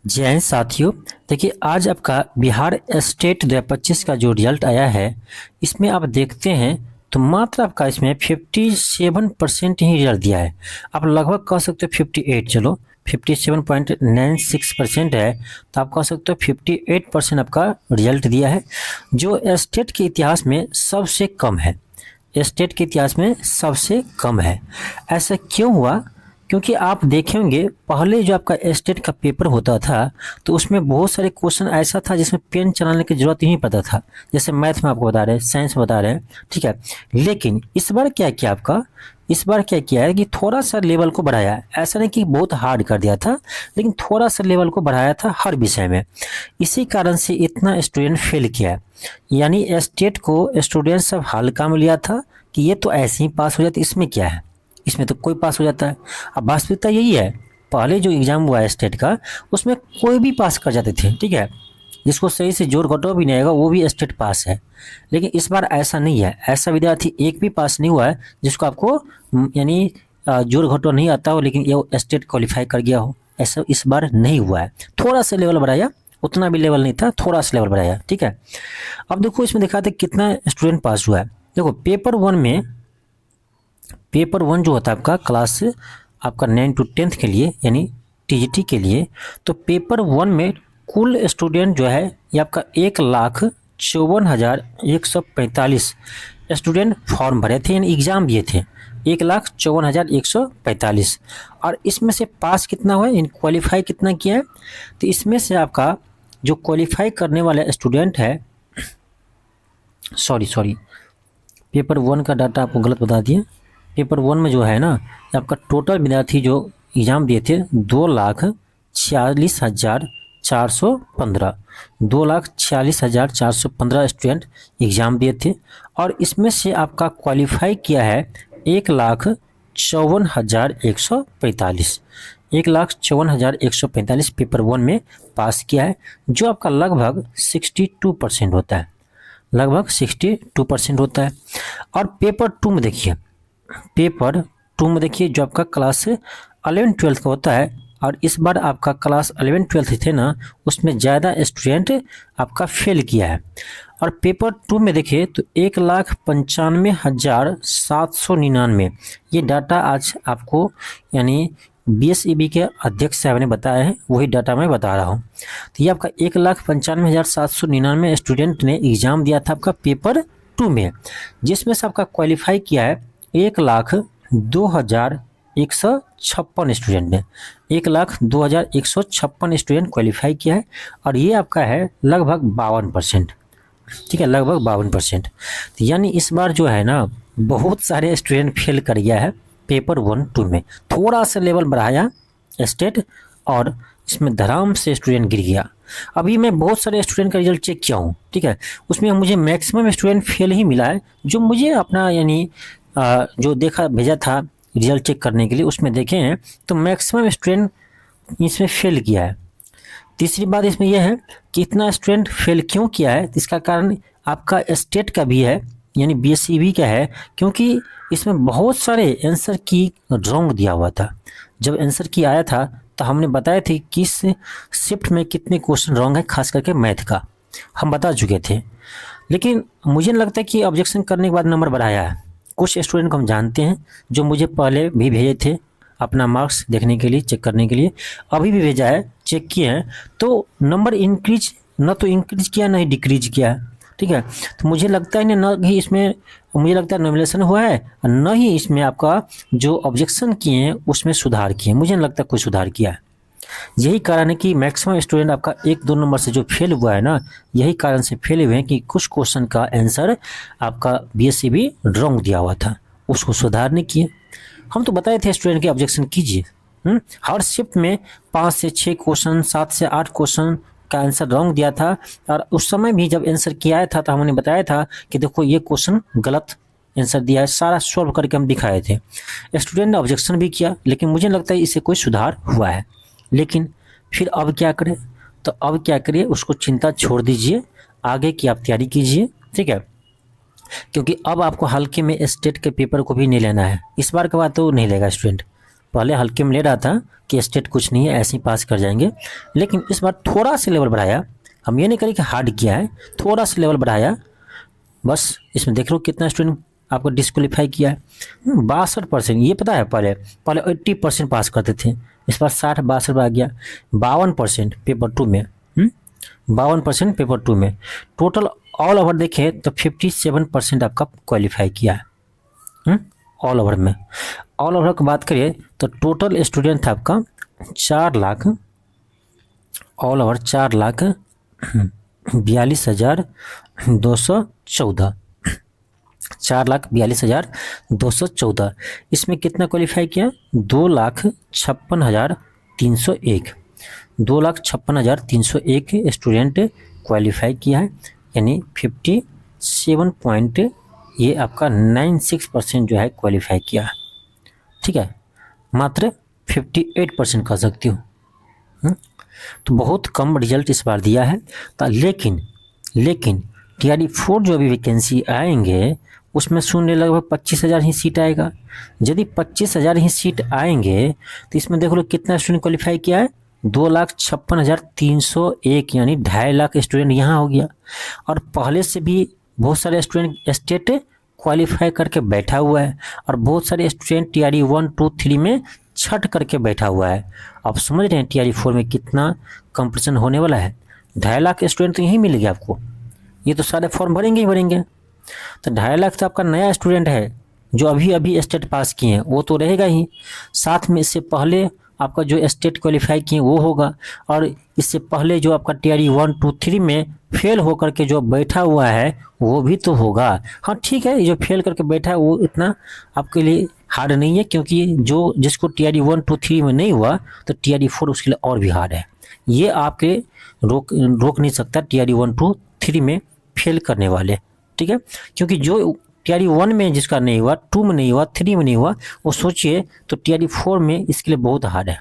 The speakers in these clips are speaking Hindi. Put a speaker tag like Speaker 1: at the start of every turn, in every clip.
Speaker 1: जय हिंद साथियों। देखिए, आज आपका बिहार स्टेट 2025 का जो रिजल्ट आया है, इसमें आप देखते हैं तो मात्र आपका इसमें 57% ही रिजल्ट दिया है। आप लगभग कह सकते हो 58, चलो 57.96% है, तो आप कह सकते हो 58% आपका रिजल्ट दिया है, जो स्टेट के इतिहास में सबसे कम है। स्टेट के इतिहास में सबसे कम है। ऐसा क्यों हुआ? क्योंकि आप देखेंगे पहले जो आपका स्टेट का पेपर होता था, तो उसमें बहुत सारे क्वेश्चन ऐसा था जिसमें पेन चलाने की जरूरत ही नहीं पड़ता था। जैसे मैथ में आपको बता रहे हैं, साइंस में बता रहे हैं, ठीक है। लेकिन इस बार क्या किया आपका, इस बार क्या किया है कि थोड़ा सा लेवल को बढ़ाया है। ऐसा नहीं कि बहुत हार्ड कर दिया था, लेकिन थोड़ा सा लेवल को बढ़ाया था हर विषय में। इसी कारण से इतना स्टूडेंट फेल किया है। यानी स्टेट को स्टूडेंट सब हल्का में लिया था कि ये तो ऐसे ही पास हो जाते, इसमें क्या है, इसमें तो कोई पास हो जाता है। अब वास्तविकता यही है, पहले जो एग्जाम हुआ है स्टेट का, उसमें कोई भी पास कर जाते थे, ठीक है। जिसको सही से जोड़ घटाव भी नहीं आएगा वो भी स्टेट पास है। लेकिन इस बार ऐसा नहीं है, ऐसा विद्यार्थी एक भी पास नहीं हुआ है जिसको आपको यानी जोड़ घटाव नहीं आता हो लेकिन ये स्टेट क्वालिफाई कर गया हो, ऐसा इस बार नहीं हुआ है। थोड़ा सा लेवल बढ़ाया, उतना भी लेवल नहीं था, थोड़ा सा लेवल बढ़ाया, ठीक है। अब देखो इसमें दिखाते कितना स्टूडेंट पास हुआ है। देखो पेपर वन जो होता है आपका क्लास आपका 9 to 10 के लिए यानी टीजीटी के लिए, तो पेपर वन में कुल स्टूडेंट जो है ये आपका 1,54,145 स्टूडेंट फॉर्म भरे थे, यानी एग्ज़ाम दिए थे 1,54,145। और इसमें से पास कितना हुआ है, क्वालिफाई कितना किया है, तो इसमें से आपका जो क्वालिफाई करने वाला स्टूडेंट है, सॉरी पेपर वन का डाटा आपको गलत बता दिए। पेपर वन में जो है ना, आपका टोटल विद्यार्थी जो एग्ज़ाम दिए थे 2,46,415 2,46,415 स्टूडेंट एग्ज़ाम दिए थे। और इसमें से आपका क्वालिफाई किया है 1,54,145 1,54,145 पेपर वन में पास किया है, जो आपका लगभग 62% होता है, लगभग 62% होता है। और पेपर टू में देखिए, जो आपका क्लास 11-12 का होता है, और इस बार आपका क्लास 11-12 थे ना, उसमें ज़्यादा स्टूडेंट आपका फेल किया है। और पेपर टू में देखिए तो 1,95,799, ये डाटा आज आपको यानी बीएसईबी के अध्यक्ष साहब ने बताया है, वही डाटा मैं बता रहा हूँ। तो ये आपका 1,95,799 स्टूडेंट ने एग्ज़ाम दिया था आपका पेपर टू में, जिसमें से आपका क्वालिफाई किया है 1,02,156 स्टूडेंट ने, 1,02,156 स्टूडेंट क्वालिफाई किया है। और ये आपका है लगभग 52%, ठीक है, लगभग 52%। तो यानी इस बार जो है ना, बहुत सारे स्टूडेंट फेल कर गया है पेपर 1-2 में। थोड़ा सा लेवल बढ़ाया स्टेट, और इसमें धड़ाम से स्टूडेंट गिर गया। अभी मैं बहुत सारे स्टूडेंट का रिजल्ट चेक किया हूँ, ठीक है, उसमें मुझे मैक्सिमम स्टूडेंट फेल ही मिला है। जो मुझे अपना यानी जो देखा भेजा था रिजल्ट चेक करने के लिए, उसमें देखे हैं तो मैक्सिमम स्टूडेंट इसमें फेल किया है। तीसरी बात इसमें यह है कि इतना स्टूडेंट फेल क्यों किया है, इसका कारण आपका स्टेट का भी है, यानी बीएसईबी का है, क्योंकि इसमें बहुत सारे आंसर की रॉन्ग दिया हुआ था। जब आंसर की आया था तो हमने बताया थे किस शिफ्ट में कितने क्वेश्चन रॉन्ग है, खास करके मैथ का हम बता चुके थे। लेकिन मुझे लगता है कि ऑब्जेक्शन करने के बाद नंबर बढ़ाया है। कुछ स्टूडेंट को हम जानते हैं जो मुझे पहले भी भेजे थे अपना मार्क्स देखने के लिए, चेक करने के लिए, अभी भी भेजा है, चेक किए हैं, तो नंबर इंक्रीज न तो इंक्रीज किया ना ही डिक्रीज किया, ठीक है। तो मुझे लगता है न ही इसमें मुझे लगता है नॉमिनेशन हुआ है, न ही इसमें आपका जो ऑब्जेक्शन किए हैं उसमें सुधार किए, मुझे नहीं लगता कोई सुधार किया है। यही कारण है कि मैक्सिमम स्टूडेंट आपका 1-2 नंबर से जो फेल हुआ है ना, यही कारण से फेल हुए हैं कि कुछ क्वेश्चन का आंसर आपका बीएसईबी रॉन्ग दिया हुआ था, उसको सुधार नहीं किए। हम तो बताए थे स्टूडेंट के ऑब्जेक्शन कीजिए। हर शिफ्ट में 5 से 6 क्वेश्चन, 7 से 8 क्वेश्चन का आंसर रॉन्ग दिया था। और उस समय भी जब आंसर किया आया था तो हमने बताया था कि देखो ये क्वेश्चन गलत आंसर दिया है, सारा सॉल्व करके हम दिखाए थे। स्टूडेंट ने ऑब्जेक्शन भी किया, लेकिन मुझे लगता है इससे कोई सुधार हुआ है। लेकिन फिर अब क्या करें, तो अब क्या करिए, उसको चिंता छोड़ दीजिए, आगे की आप तैयारी कीजिए, ठीक है। क्योंकि अब आपको हल्के में स्टेट के पेपर को भी नहीं लेना है, इस बार के बाद तो नहीं लेगा स्टूडेंट, पहले हल्के में ले रहा था कि स्टेट कुछ नहीं है, ऐसे ही पास कर जाएंगे, लेकिन इस बार थोड़ा सा लेवल बढ़ाया। हम ये नहीं करें कि हार्ड किया है, थोड़ा सा लेवल बढ़ाया बस। इसमें देख लो कितना स्टूडेंट आपको डिस्क्वालीफाई किया है, 62%। ये पता है पहले 80% पास करते थे, इस बार 60-62 आ गया। 52% पेपर 2 में, 52% पेपर 2 में। टोटल ऑल ओवर देखें तो 57% आपका क्वालिफाई किया है ऑल ओवर में। ऑल ओवर की बात करिए तो टोटल स्टूडेंट था आपका 4 लाख, ऑल ओवर 4,42,214, 4,42,214। इसमें कितना क्वालिफाई किया? 2,56,301, 2,56,301 स्टूडेंट क्वालिफाई किया है, यानी 57 पॉइंट ये आपका 96% जो है क्वालिफाई किया है। ठीक है, मात्र 58% कह सकती हूँ। तो बहुत कम रिजल्ट इस बार दिया है। तो लेकिन TRD 4 जो अभी वैकेंसी आएंगे उसमें शून्य लगभग 25,000 ही सीट आएगा। यदि 25,000 ही सीट आएंगे तो इसमें देख लो कितना स्टूडेंट क्वालिफाई किया है, 2,56,301, यानी 2.5 लाख स्टूडेंट यहाँ हो गया। और पहले से भी बहुत सारे स्टूडेंट स्टेट क्वालिफाई करके बैठा हुआ है, और बहुत सारे स्टूडेंट TRD 1, 2, 3 में छट करके बैठा हुआ है। आप समझ रहे हैं TRD 4 में कितना कंपटीशन होने वाला है। 2.5 लाख स्टूडेंट तो यहीं मिल गया आपको, ये तो सारे फॉर्म भरेंगे ही भरेंगे। तो 2.5 लाख तो आपका नया स्टूडेंट है जो अभी स्टेट पास किए हैं, वो तो रहेगा ही। साथ में इससे पहले आपका जो स्टेट क्वालिफाई किए वो होगा, और इससे पहले जो आपका TRD 1, 2, 3 में फेल होकर के जो बैठा हुआ है वो भी तो होगा। हाँ ठीक है, ये जो फेल करके बैठा है वो इतना आपके लिए हार्ड नहीं है, क्योंकि जो जिसको TRD 1, 2, 3 में नहीं हुआ तो TRD 4 उसके लिए और भी हार्ड है। ये आपके रोक नहीं सकता TRD 1, 2, 3 में फेल करने वाले। ठीक है, क्योंकि जो TRD 1 में जिसका नहीं हुआ, 2 में नहीं हुआ, 3 में नहीं हुआ, वो सोचिए तो TRD 4 में इसके लिए बहुत हार्ड है,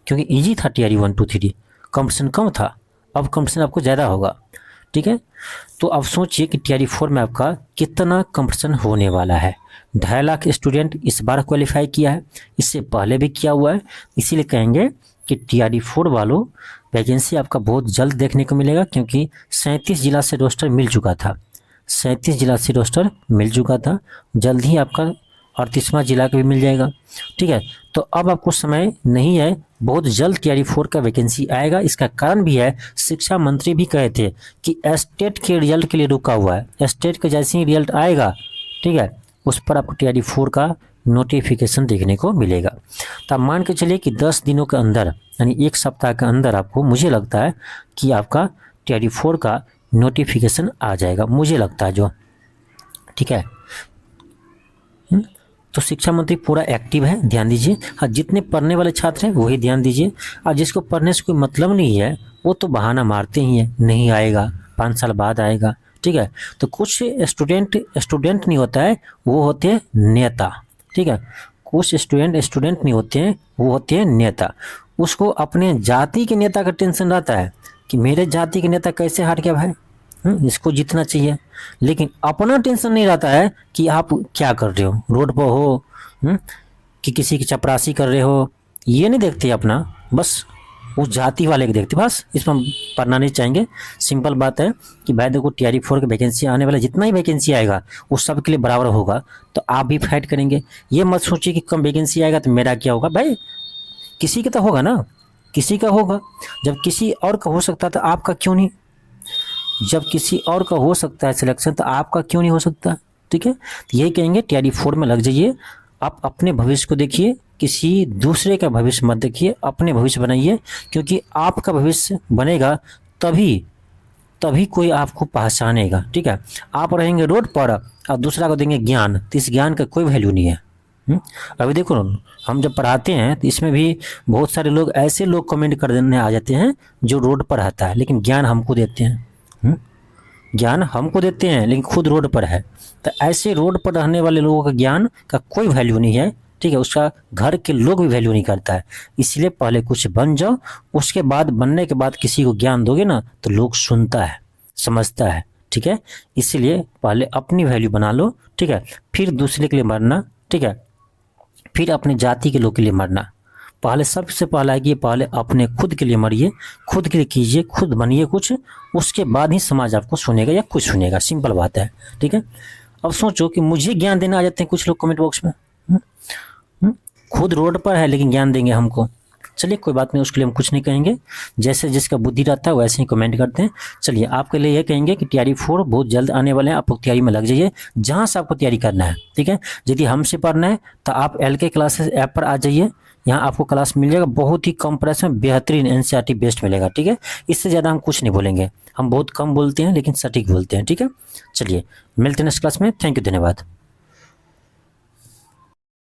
Speaker 1: क्योंकि इजी था TRD 1, 2, 3, कंपटीशन कम था, अब कंपटीशन आपको ज़्यादा होगा। ठीक है, तो अब सोचिए कि TRD 4 में आपका कितना कंपटीशन होने वाला है। 2.5 लाख स्टूडेंट इस बार क्वालिफाई किया है, इससे पहले भी किया हुआ है, इसीलिए कहेंगे कि TRD 4 वालों वैकेंसी आपका बहुत जल्द देखने को मिलेगा, क्योंकि 37 जिला से रोस्टर मिल चुका था, 37 जिला से रोस्टर मिल चुका था। जल्द ही आपका 38वां जिला का भी मिल जाएगा। ठीक है, तो अब आपको समय नहीं है, बहुत जल्द TRD 4 का वैकेंसी आएगा। इसका कारण भी है, शिक्षा मंत्री भी कहे थे कि स्टेट के रिजल्ट के लिए रुका हुआ है, स्टेट का जैसे ही रिजल्ट आएगा, ठीक है, उस पर आपको TRD 4 का नोटिफिकेशन देखने को मिलेगा। तो आप मान के चलिए कि 10 दिनों के अंदर, यानी 1 सप्ताह के अंदर आपको, मुझे लगता है कि आपका TRD 4 का नोटिफिकेशन आ जाएगा, मुझे लगता है जो। ठीक है, तो शिक्षा मंत्री पूरा एक्टिव है, ध्यान दीजिए। हाँ, जितने पढ़ने वाले छात्र हैं वही ध्यान दीजिए, और जिसको पढ़ने से कोई मतलब नहीं है वो तो बहाना मारते ही हैं, नहीं आएगा, 5 साल बाद आएगा। ठीक है, तो कुछ स्टूडेंट नहीं होता है, वो होते हैं नेता। ठीक है, कुछ स्टूडेंट नहीं होते हैं, वो होते हैं नेता। उसको अपने जाति के नेता का टेंशन रहता है कि मेरे जाति के नेता कैसे हार गया भाई, इसको जीतना चाहिए। लेकिन अपना टेंशन नहीं रहता है कि आप क्या कर रहे हो, रोड पर हो कि किसी की चपरासी कर रहे हो, ये नहीं देखते अपना, बस उस जाति वाले को देखते। बस इसमें पढ़ना नहीं चाहेंगे। सिंपल बात है कि भाई देखो TRD 4 की वैकेंसी आने वाला, जितना ही वैकेंसी आएगा वो सब के लिए बराबर होगा, तो आप भी फाइट करेंगे। ये मत सोचिए कि कम वैकेंसी आएगा तो मेरा क्या होगा, भाई किसी का तो होगा ना, किसी का होगा। जब किसी और का हो सकता है तो आपका क्यों नहीं, जब किसी और का हो सकता है सिलेक्शन तो आपका क्यों नहीं हो सकता। ठीक है, तो यही कहेंगे TRD 4 में लग जाइए। आप अपने भविष्य को देखिए, किसी दूसरे का भविष्य मत देखिए, अपने भविष्य बनाइए, क्योंकि आपका भविष्य बनेगा तभी कोई आपको पहचानेगा। ठीक है, आप रहेंगे रोड पर और दूसरा को देंगे ज्ञान, तो इस ज्ञान का कोई वैल्यू नहीं है। अभी देखो हम जब पढ़ाते हैं तो इसमें भी बहुत सारे लोग, ऐसे लोग कमेंट कर देने आ जाते हैं जो रोड पर रहता है, लेकिन ज्ञान हमको देते हैं, ज्ञान हमको देते हैं लेकिन खुद रोड पर है। तो ऐसे रोड पर रहने वाले लोगों का ज्ञान का कोई वैल्यू नहीं है। ठीक है, उसका घर के लोग भी वैल्यू नहीं करता है। इसलिए पहले कुछ बन जाओ, उसके बाद बनने के बाद किसी को ज्ञान दोगे ना तो लोग सुनता है, समझता है। ठीक है, इसलिए पहले अपनी वैल्यू बना लो। ठीक है, फिर दूसरे के लिए मरना। ठीक है, फिर अपनी जाति के लोग के लिए मरना। पहले सबसे पहला है कि पहले अपने खुद के लिए मरिए, खुद के लिए कीजिए, खुद बनिए कुछ, उसके बाद ही समाज आपको सुनेगा या कुछ सुनेगा। सिंपल बात है, ठीक है। अब सोचो कि मुझे ज्ञान देने आ जाते हैं कुछ लोग कमेंट बॉक्स में, खुद रोड पर है लेकिन ज्ञान देंगे हमको। चलिए कोई बात नहीं, उसके लिए हम कुछ नहीं कहेंगे, जैसे जिसका बुद्धि रहता है वैसे ही कमेंट करते हैं। चलिए आपके लिए ये कहेंगे कि तैयारी 4 बहुत जल्द आने वाले हैं, आप लोग तैयारी में लग जाइए जहाँ से आपको तैयारी करना है, ठीक है। यदि हमसे पढ़ना है तो आप LK क्लासेस ऐप पर आ जाइए, यहाँ आपको क्लास मिल जाएगा, बहुत ही कम प्राइस में बेहतरीन NCERT बेस्ट मिलेगा, ठीक है। इससे ज़्यादा हम कुछ नहीं बोलेंगे, हम बहुत कम बोलते हैं लेकिन सटीक बोलते हैं, ठीक है। चलिए मिलते हैं नेक्स्ट क्लास में, थैंक यू, धन्यवाद।